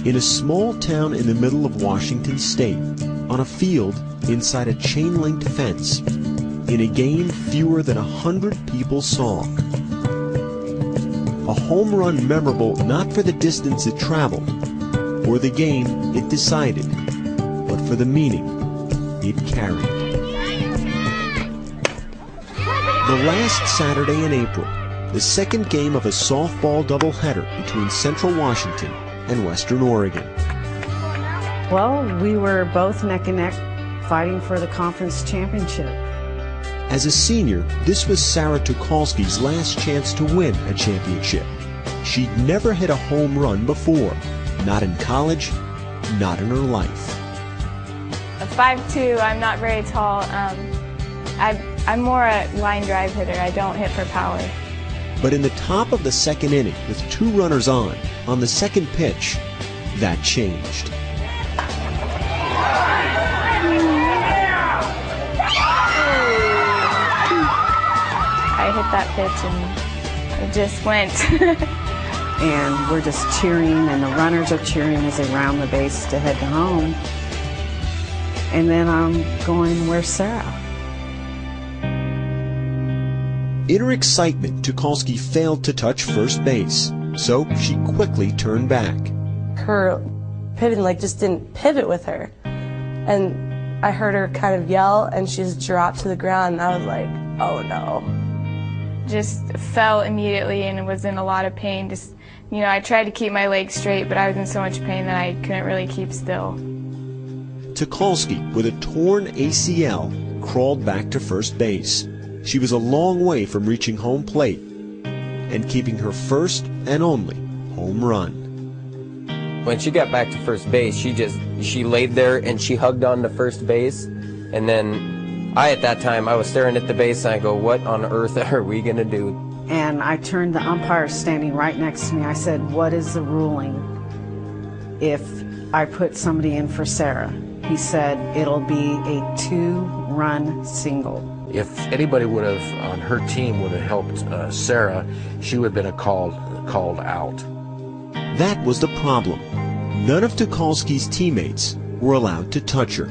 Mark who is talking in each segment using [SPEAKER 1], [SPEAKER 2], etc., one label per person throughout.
[SPEAKER 1] in a small town in the middle of Washington State, on a field inside a chain-linked fence, in a game fewer than 100 people saw. A home run memorable not for the distance it traveled, or the game it decided, but for the meaning it carried. The last Saturday in April, the second game of a softball doubleheader between Central Washington and Western Oregon.
[SPEAKER 2] Well, we were both neck and neck fighting for the conference championship.
[SPEAKER 1] As a senior, this was Sarah Tucholsky's last chance to win a championship. She'd never hit a home run before, not in college, not in her life.
[SPEAKER 3] At 5'2", I'm not very tall. I'm more a line drive hitter. I don't hit for power.
[SPEAKER 1] But in the top of the second inning, with 2 runners on the second pitch, that changed.
[SPEAKER 3] I hit that pitch and it just went.
[SPEAKER 2] And we're just cheering, and the runners are cheering as they round the base to head to home. And then I'm going, where's Sarah?
[SPEAKER 1] In her excitement, Tucholsky failed to touch first base, so she quickly turned back.
[SPEAKER 4] Her pivoting just didn't pivot with her. And I heard her kind of yell, and she just dropped to the ground, and I was like, oh no.
[SPEAKER 3] Just fell immediately and was in a lot of pain. I tried to keep my legs straight, but I was in so much pain that I couldn't really keep still.
[SPEAKER 1] Tucholsky, with a torn ACL, crawled back to first base. She was a long way from reaching home plate and keeping her first and only home run.
[SPEAKER 5] When she got back to first base, she laid there and she hugged on to first base. And then at that time, I was staring at the base and I go, what on earth are we going to do?
[SPEAKER 2] And I turned the umpire standing right next to me. I said, what is the ruling if I put somebody in for Sarah? He said, it'll be a 2-run single.
[SPEAKER 6] If anybody would have, on her team, would have helped Sarah, she would have been called out.
[SPEAKER 1] That was the problem. None of Tucholsky's teammates were allowed to touch her.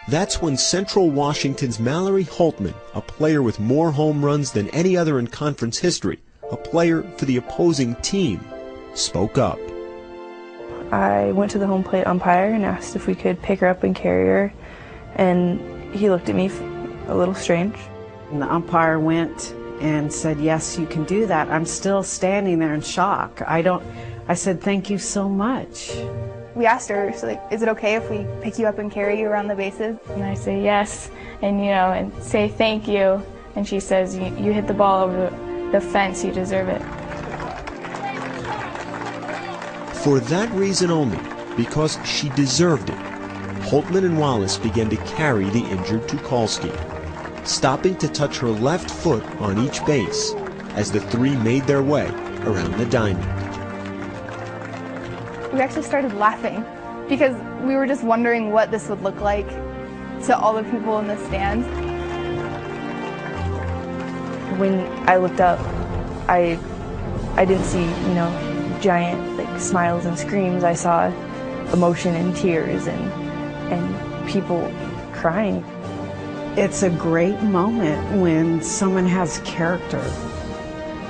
[SPEAKER 1] That's when Central Washington's Mallory Holtman, a player with more home runs than any other in conference history, a player for the opposing team, spoke up.
[SPEAKER 7] I went to the home plate umpire and asked if we could pick her up and carry her, and he looked at me a little strange.
[SPEAKER 2] And the umpire went and said, yes, you can do that. I'm still standing there in shock. I said, thank you so much.
[SPEAKER 8] We asked her, is it okay if we pick you up and carry you around the bases?
[SPEAKER 3] And I say yes, and and say thank you. And she says, you hit the ball over the fence, you deserve it.
[SPEAKER 1] For that reason only, because she deserved it, Holtman and Wallace began to carry the injured Tucholsky, stopping to touch her left foot on each base as the 3 made their way around the diamond.
[SPEAKER 8] We actually started laughing because we were just wondering what this would look like to all the people in the stands.
[SPEAKER 7] When I looked up, I didn't see, giant smiles and screams. I saw emotion and tears and people crying.
[SPEAKER 2] It's a great moment when someone has character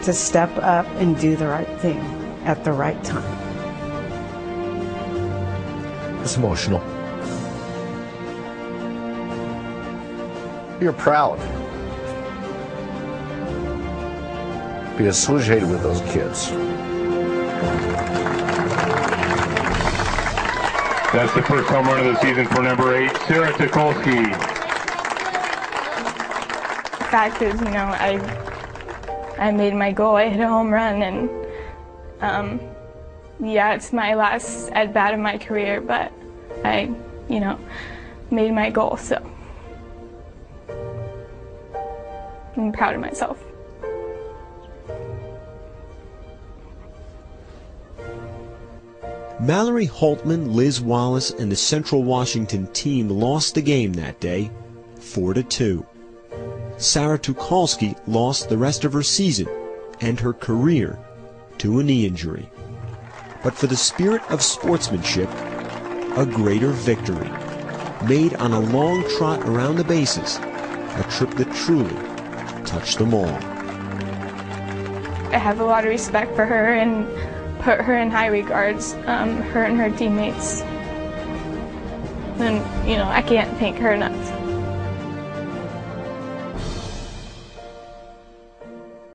[SPEAKER 2] to step up and do the right thing at the right time.
[SPEAKER 6] It's emotional. You're proud. Be associated with those kids.
[SPEAKER 9] That's the first home run of the season for number 8, Sarah Tucholsky.
[SPEAKER 3] The fact is, I made my goal. I hit a home run, and yeah, it's my last at-bat of my career, but I, made my goal, so I'm proud of myself.
[SPEAKER 1] Mallory Holtman, Liz Wallace, and the Central Washington team lost the game that day, 4-2. Sarah Tucholsky lost the rest of her season and her career to a knee injury. But for the spirit of sportsmanship, a greater victory, made on a long trot around the bases, a trip that truly touched them all.
[SPEAKER 3] I have a lot of respect for her and put her in high regards, her and her teammates. And, I can't thank her enough.